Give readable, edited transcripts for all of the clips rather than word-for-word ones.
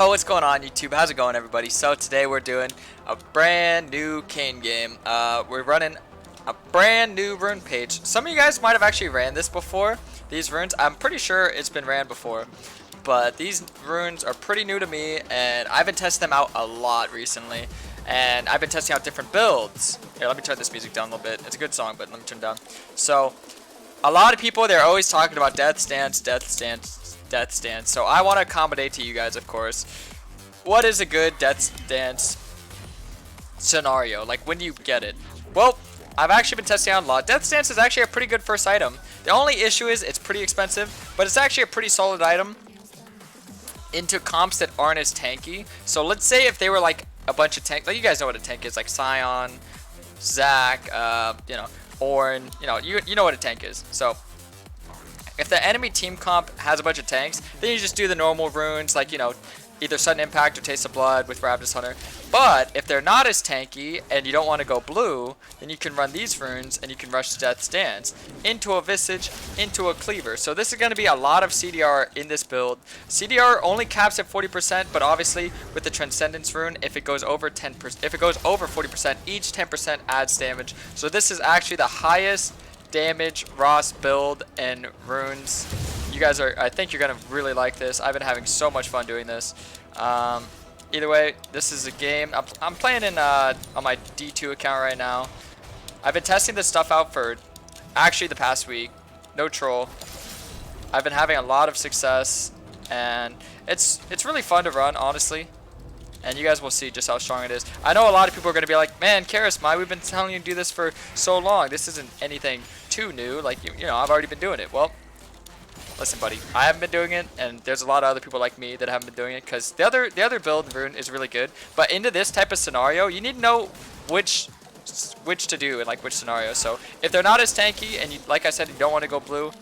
Oh, what's going on YouTube? How's it going, everybody? So today we're doing a brand new Kayn game. We're running a brand new rune page. Some of you guys might have actually ran this before. These runes, I'm pretty sure it's been ran before. But these runes are pretty new to me, and I've been testing them out a lot recently. And I've been testing out different builds. Here, let me turn this music down a little bit. It's a good song, but let me turn it down. So, a lot of people, they're always talking about death stance, death stance, death stance. So I want to accommodate to you guys, of course. What is a good death stance scenario? Like, when do you get it? Well, I've actually been testing out a lot. Death stance is actually a pretty good first item. The only issue is it's pretty expensive, but it's actually a pretty solid item into comps that aren't as tanky. So let's say if they were like a bunch of tank, like you guys know what a tank is, like Scion, Zac, Ornn, you know what a tank is. So if the enemy team comp has a bunch of tanks, then you just do the normal runes, like, either Sudden Impact or Taste of Blood with Ravenous Hunter. But if they're not as tanky and you don't want to go blue, then you can run these runes and you can rush Death Stance into a Visage, into a Cleaver. So this is going to be a lot of CDR in this build. CDR only caps at 40%, but obviously with the Transcendence rune, if it goes over 10%, if it goes over 40%, each 10% adds damage. So this is actually the highest damage Ross build and runes. You guys I think you're gonna really like this. I've been having so much fun doing this. Either way, this is a game I'm playing in on my D2 account right now. I've been testing this stuff out for actually the past week. No troll. I've been having a lot of success, and it's really fun to run, honestly. And you guys will see just how strong it is. I know a lot of people are going to be like, man, Karasmai, we've been telling you to do this for so long. This isn't anything too new. Like, I've already been doing it. Well, listen, buddy, I haven't been doing it, and there's a lot of other people like me that haven't been doing it, because the other build rune is really good. But into this type of scenario, you need to know which to do and like which scenario. So if they're not as tanky, and like I said, you don't want to go blue,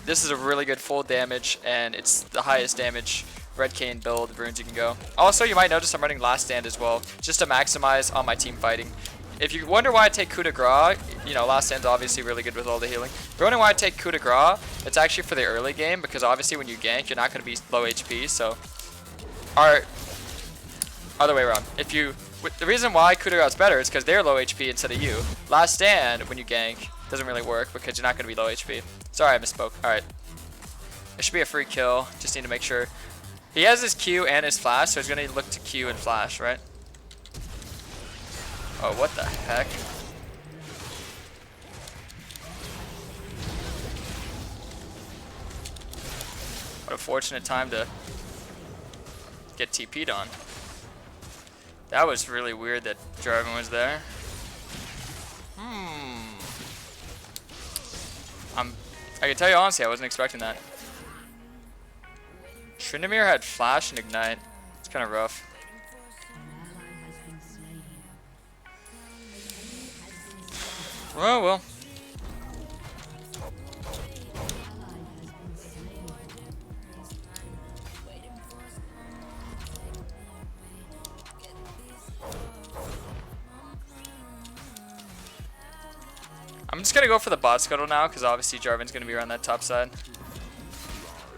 this is a really good full damage, and it's the highest damage Red Kayn build runes you can go. Also, you might notice I'm running Last Stand as well, just to maximize on my team fighting. If you wonder why I take coup de grace, Last Stand's obviously really good with all the healing. If you're wondering why I take coup de grace, it's actually for the early game, because obviously when you gank, you're not going to be low HP, so... Other way around. The reason why coup de grace is better is because they're low HP instead of you. Last Stand, when you gank, doesn't really work, because you're not going to be low HP. Sorry, I misspoke. Alright. It should be a free kill. Just need to make sure. He has his Q and his flash, so he's going to look to Q and flash, right? Oh, what the heck? What a fortunate time to get TP'd on. That was really weird that Jarvan was there. I can tell you honestly, I wasn't expecting that. Tryndamere had flash and ignite. It's kind of rough. Well. I'm just going to go for the bot scuttle now, because obviously Jarvan's going to be around that top side.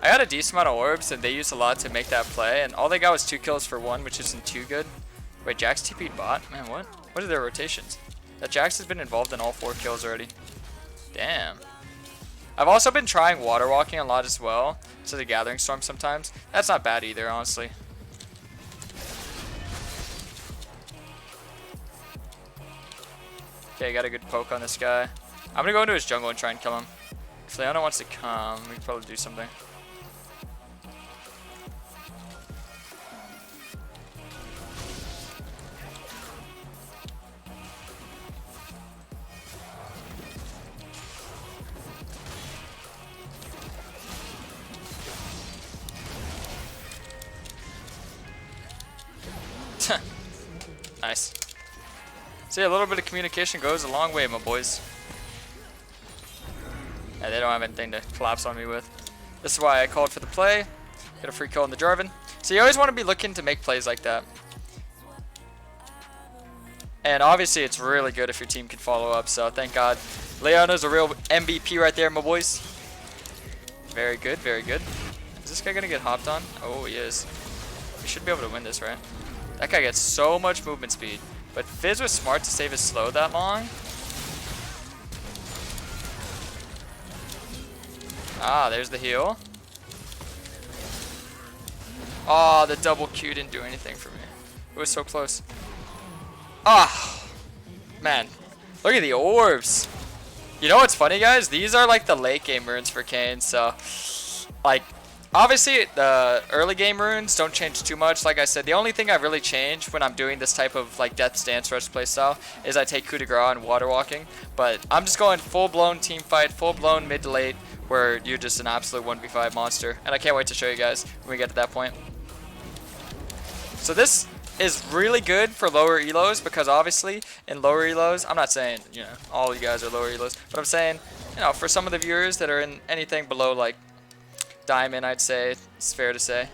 I got a decent amount of orbs, and they used a lot to make that play, and all they got was 2 kills for 1, which isn't too good. Wait, Jax TP'd bot? Man, what? What are their rotations? That Jax has been involved in all 4 kills already. Damn. I've also been trying water walking a lot as well, to the Gathering Storm sometimes. That's not bad either, honestly. Okay, got a good poke on this guy. I'm gonna go into his jungle and try and kill him. If Leona wants to come, we can probably do something. Nice. See, a little bit of communication goes a long way, my boys. Yeah, they don't have anything to collapse on me with. This is why I called for the play. Get a free kill on the Jarvan. So you always want to be looking to make plays like that. And obviously it's really good if your team can follow up, so thank God. Leona's a real MVP right there, my boys. Very good, very good. Is this guy gonna get hopped on? Oh, he is. We should be able to win this, right? That guy gets so much movement speed. But Fizz was smart to save his slow that long. Ah, there's the heal. Oh, the double Q didn't do anything for me. It was so close. Ah, man. Look at the orbs. You know what's funny, guys? These are like the late game runes for Kayn. So, like, obviously the early game runes don't change too much. Like I said, the only thing I really change when I'm doing this type of like Death Stance Rush playstyle is I take coup de grace and water walking. But I'm just going full-blown team fight, full-blown mid to late, where you're just an absolute 1v5 monster. And I can't wait to show you guys when we get to that point. So this is really good for lower elos, because obviously in lower elos, I'm not saying, you know, all you guys are lower elos, but I'm saying, you know, for some of the viewers that are in anything below like diamond, I'd say, it's fair to say,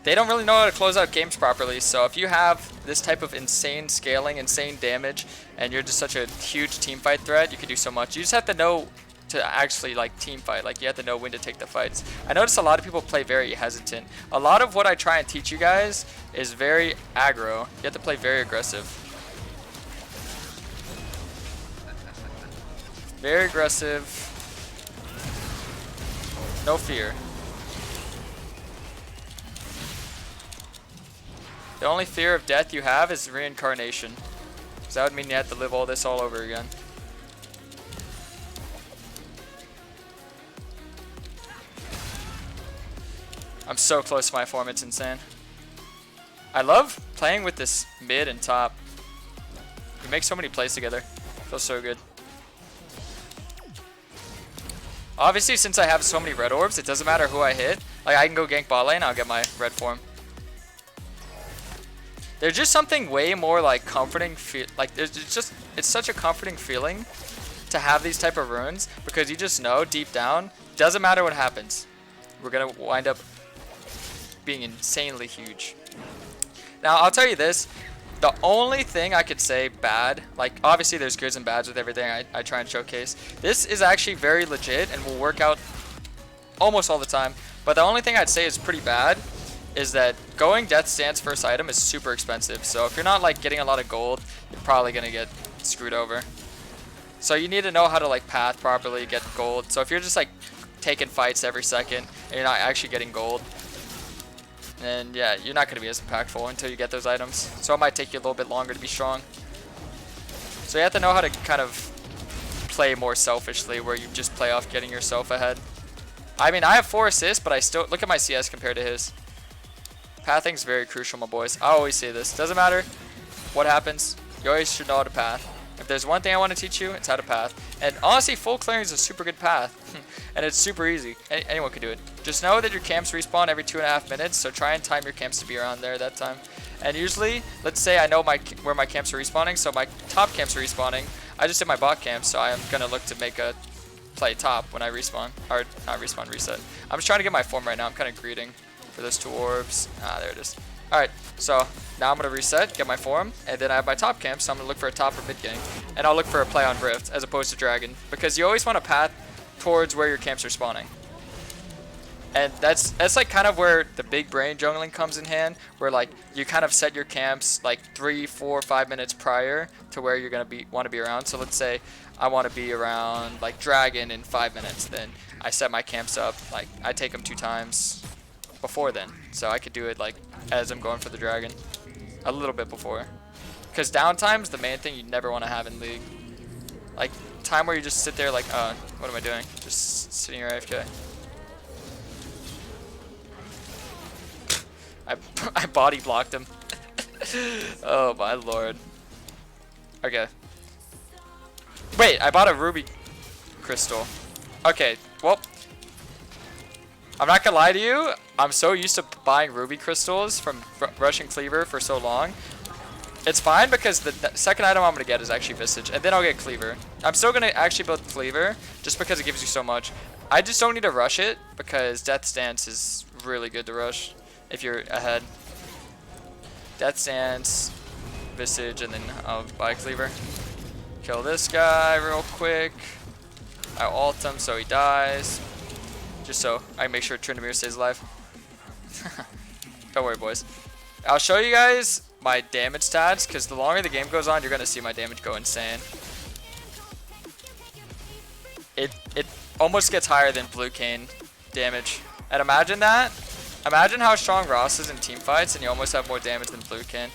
they don't really know how to close out games properly. So if you have this type of insane scaling, insane damage, and you're just such a huge team fight threat, you can do so much. You just have to know to actually like team fight. Like, you have to know when to take the fights. I notice a lot of people play very hesitant. A lot of what I try and teach you guys is very aggro. You have to play very aggressive. Very aggressive. No fear. The only fear of death you have is reincarnation. Because that would mean you have to live all this all over again. I'm so close to my form, it's insane. I love playing with this mid and top. We make so many plays together. Feels so good. Obviously, since I have so many red orbs, it doesn't matter who I hit. Like, I can go gank bot lane, I'll get my red form. There's just something way more like comforting, like it's such a comforting feeling to have these type of runes, because you just know deep down, doesn't matter what happens, we're gonna wind up being insanely huge. Now, I'll tell you this, the only thing I could say bad, like obviously there's goods and bads with everything I try and showcase. This is actually very legit and will work out almost all the time. But the only thing I'd say is pretty bad is that going Death Stance first item is super expensive. So if you're not like getting a lot of gold, you're probably gonna get screwed over. So you need to know how to like path properly, get gold. So if you're just like taking fights every second and you're not actually getting gold, and yeah, you're not going to be as impactful until you get those items. So it might take you a little bit longer to be strong. So you have to know how to kind of play more selfishly, where you just play off getting yourself ahead. I mean, I have 4 assists, but I still look at my CS compared to his. Pathing's very crucial, my boys. I always say this. Doesn't matter what happens, you always should know how to path. If there's one thing I want to teach you, it's how to path. And honestly, full clearing is a super good path. And it's super easy. Anyone can do it. Just know that your camps respawn every 2.5 minutes, so try and time your camps to be around there that time. And usually, let's say I know where my camps are respawning, so my top camps are respawning. I just did my bot camp, so I am going to look to make a play top when I respawn. Or not respawn, reset. I'm just trying to get my form right now. I'm kind of greeting for those 2 orbs. Ah, there it is. Alright, so now I'm going to reset, get my form, and then I have my top camp, so I'm going to look for a top or mid gank. And I'll look for a play on Rift as opposed to Dragon, because you always want to path towards where your camps are spawning. And that's like kind of where the big brain jungling comes in hand, where like you kind of set your camps like 3, 4, 5 minutes prior to where you're going to want to be around. So let's say I want to be around like Dragon in 5 minutes, then I set my camps up, like I take them 2 times before then, so I could do it like as I'm going for the Dragon a little bit before, because downtime's the main thing you never want to have in League. Like time where you just sit there like, what am I doing? Just sitting here AFK. I body blocked him. Oh my lord. Okay. Wait, I bought a ruby crystal. Okay, well, I'm not gonna lie to you, I'm so used to buying ruby crystals from Russian Cleaver for so long. It's fine, because the second item I'm gonna get is actually Visage, and then I'll get Cleaver. I'm still gonna actually build Cleaver, just because it gives you so much. I just don't need to rush it, because Death Stance is really good to rush if you're ahead. Death Stance, Visage, and then I'll buy Cleaver. Kill this guy real quick. I ult him so he dies. Just so I make sure Tryndamere stays alive. Don't worry, boys. I'll show you guys my damage stats, because the longer the game goes on, you're going to see my damage go insane. It almost gets higher than blue Kayn damage. And imagine that. Imagine how strong Ross is in team fights, and you almost have more damage than blue Kayn.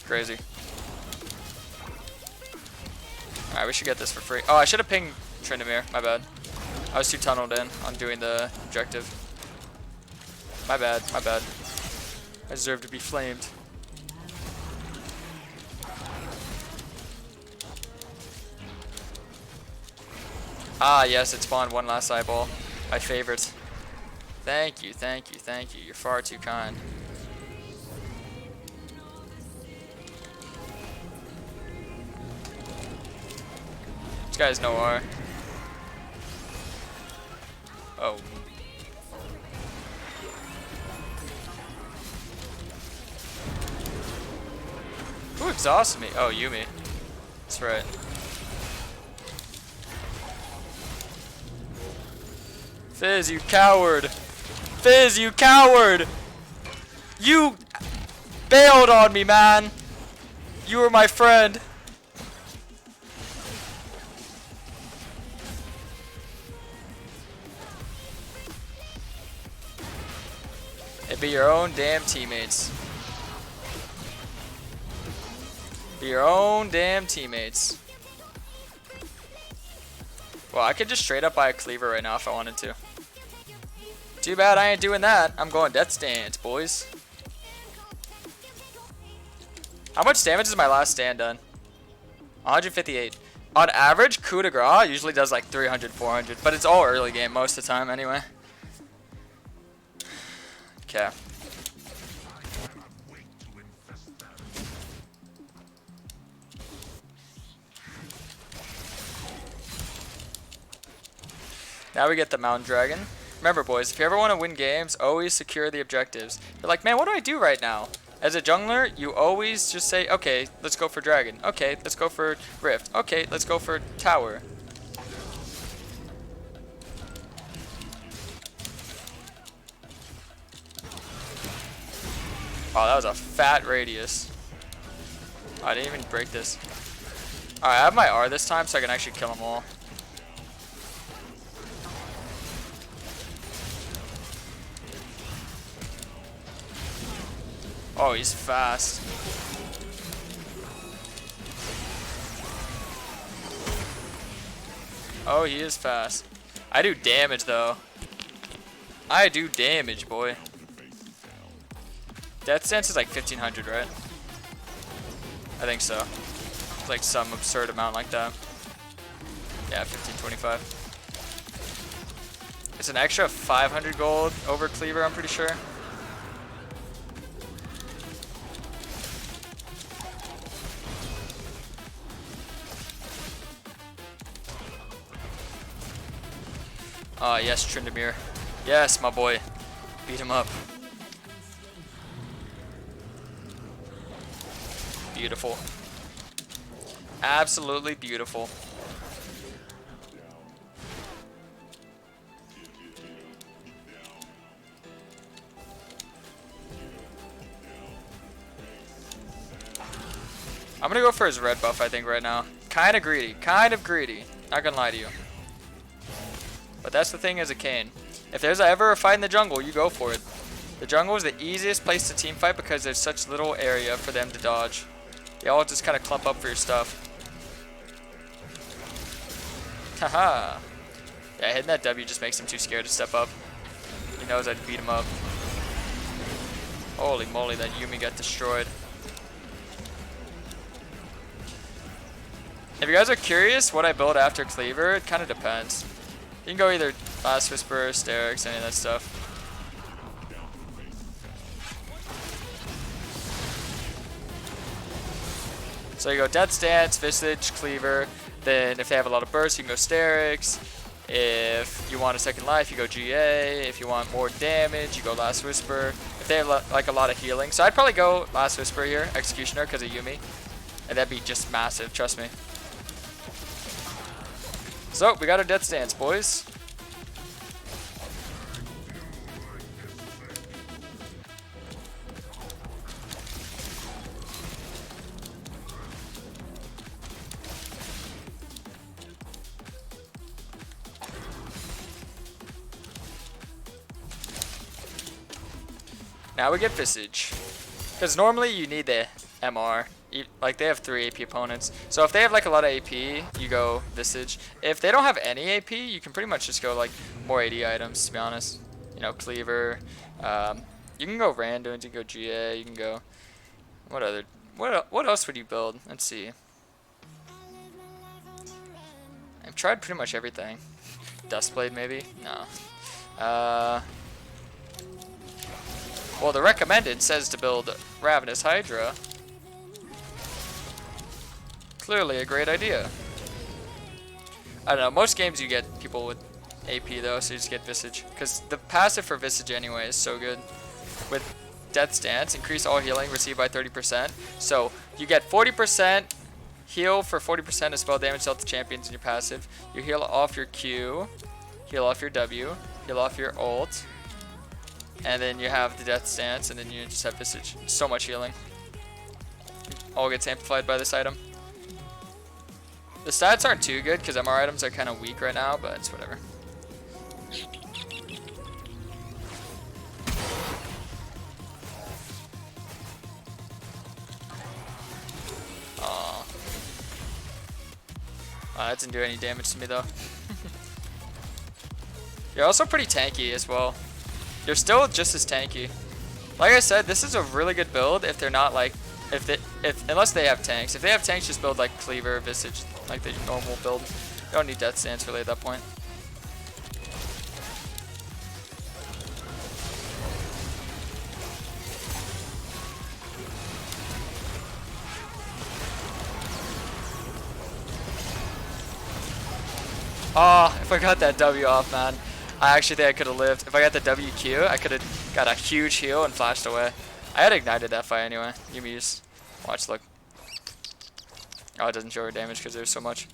Crazy. Alright, we should get this for free. Oh, I should have pinged Tryndamere. My bad. I was too tunneled in on doing the objective. My bad. My bad. I deserve to be flamed. Ah, yes, it spawned one last eyeball. My favorite. Thank you, thank you, thank you. You're far too kind. This guy's no R. Oh. Who exhausts me? Oh, Yuumi. That's right. Fizz, you coward! Fizz, you coward! You bailed on me, man! You were my friend. It be your own damn teammates. Be your own damn teammates. Well, I could just straight up buy a cleaver right now if I wanted to. Too bad I ain't doing that. I'm going death stance, boys. How much damage is my last stand done? 158. On average, coup de grace usually does like 300, 400, but it's all early game most of the time anyway. Okay. Now we get the Mountain Dragon. Remember, boys, if you ever want to win games, always secure the objectives. You're like, man, what do I do right now? As a jungler, you always just say, okay, let's go for Dragon. Okay, let's go for Rift. Okay, let's go for Tower. Oh, that was a fat radius. Oh, I didn't even break this. Alright, I have my R this time, so I can actually kill them all. Oh, he's fast. Oh, he is fast. I do damage, though. I do damage, boy. Death stance is like 1500, right? I think so. It's like some absurd amount like that. Yeah, 1525. It's an extra 500 gold over cleaver, I'm pretty sure. Yes, Tryndamere. Yes, my boy. Beat him up. Beautiful. Absolutely beautiful. I'm gonna go for his red buff, I think, right now. Kind of greedy. Kind of greedy. Not gonna lie to you. But that's the thing as a Kayn. If there's ever a fight in the jungle, you go for it. The jungle is the easiest place to team fight because there's such little area for them to dodge. They all just kind of clump up for your stuff. Haha. Yeah, hitting that W just makes him too scared to step up. He knows I'd beat him up. Holy moly, that Yuumi got destroyed. If you guys are curious what I build after Cleaver, it kind of depends. You can go either Last Whisper, Sterix, any of that stuff. So you go Death Stance, Visage, Cleaver. Then if they have a lot of bursts, you can go Sterix. If you want a second life, you go GA. If you want more damage, you go Last Whisper. If they have like a lot of healing. So I'd probably go Last Whisper here, Executioner, because of Yuumi. And that'd be just massive, trust me. So, we got our Death Stance, boys. Now we get Visage. Because normally you need the MR. Like they have 3 AP opponents. So if they have like a lot of AP, you go Visage. If they don't have any AP, you can pretty much just go like more AD items, to be honest. You know, Cleaver. You can go Randuin, you can go GA, you can go... What else would you build? Let's see. I've tried pretty much everything. Dustblade maybe? No. Well, the recommended says to build Ravenous Hydra. Clearly a great idea. I don't know, most games you get people with AP though, so you just get Visage. Because the passive for Visage anyway is so good. With Death's Dance, increase all healing received by 30%. So you get 40% heal for 40% of spell damage dealt to champions in your passive. You heal off your Q, heal off your W, heal off your ult. And then you have the Death's Dance, and then you just have Visage. So much healing. All gets amplified by this item. The stats aren't too good because MR items are kind of weak right now, but it's whatever. Aww. That didn't do any damage to me though. You're also pretty tanky as well. You're still just as tanky. Like I said, this is a really good build if they're not like, unless they have tanks. If they have tanks, just build like Cleaver, Visage, like the normal build. You don't need Death's Dance really at that point. Oh, if I got that W off, man. I actually think I could have lived. If I got the WQ, I could have got a huge heal and flashed away. I had ignited that fight anyway. Yumi's. Watch, look. Oh, it doesn't show her damage because there's so much.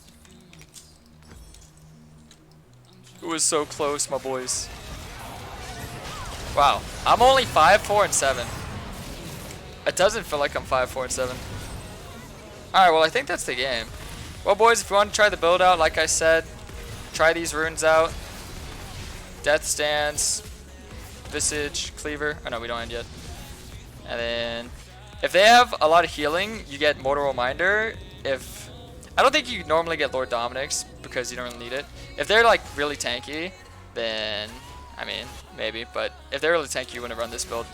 It was so close, my boys. Wow. I'm only 5, 4, and 7. It doesn't feel like I'm 5, 4, and 7. Alright, well, I think that's the game. Well, boys, if you want to try the build out, like I said, try these runes out. Death's Dance, Visage, Cleaver. Oh no, we don't end yet. And then, if they have a lot of healing, you get Mortal Reminder. I don't think you normally get Lord Dominic's because you don't really need it. If they're like really tanky, then I mean maybe. But if they're really tanky, you wouldn't run this build.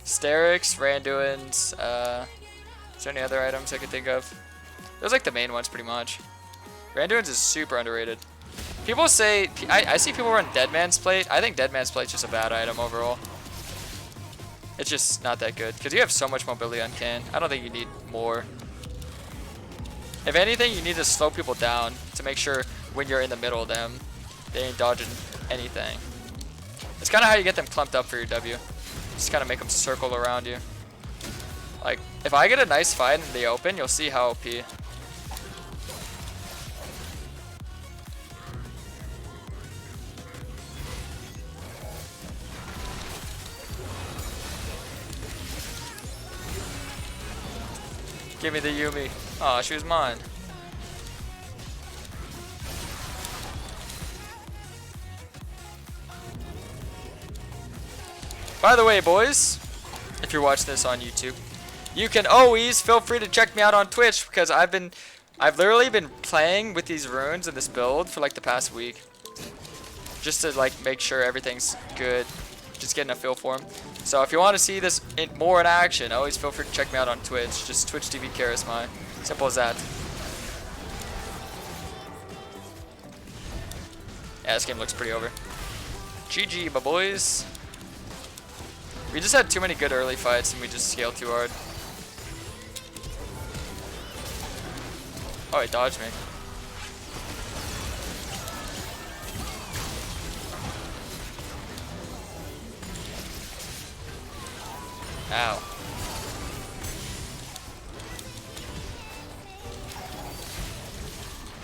Sterix, Randuin's. Is there any other items I could think of? Those are like the main ones pretty much. Randuin's is super underrated. People say, I see people run Dead Man's Plate. I think Dead Man's Plate is just a bad item overall. It's just not that good because you have so much mobility on Kayn. I don't think you need more. If anything, you need to slow people down to make sure when you're in the middle of them, they ain't dodging anything. It's kind of how you get them clumped up for your W. Just kind of make them circle around you. Like, if I get a nice fight in the open, you'll see how OP. Give me the Yumi. Aw, she was mine. By the way, boys, if you're watching this on YouTube, you can always feel free to check me out on Twitch because I've literally been playing with these runes in this build for like the past week. Just to like make sure everything's good. Just getting a feel for them. So if you want to see this more in action, always feel free to check me out on Twitch. Just Twitch TV Karasmai. Simple as that. Yeah, this game looks pretty over. GG, my boys. We just had too many good early fights and we just scaled too hard. Oh, he dodged me. Ow.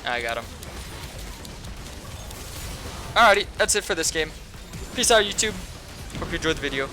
I got him. Alrighty, that's it for this game. Peace out, YouTube. Hope you enjoyed the video.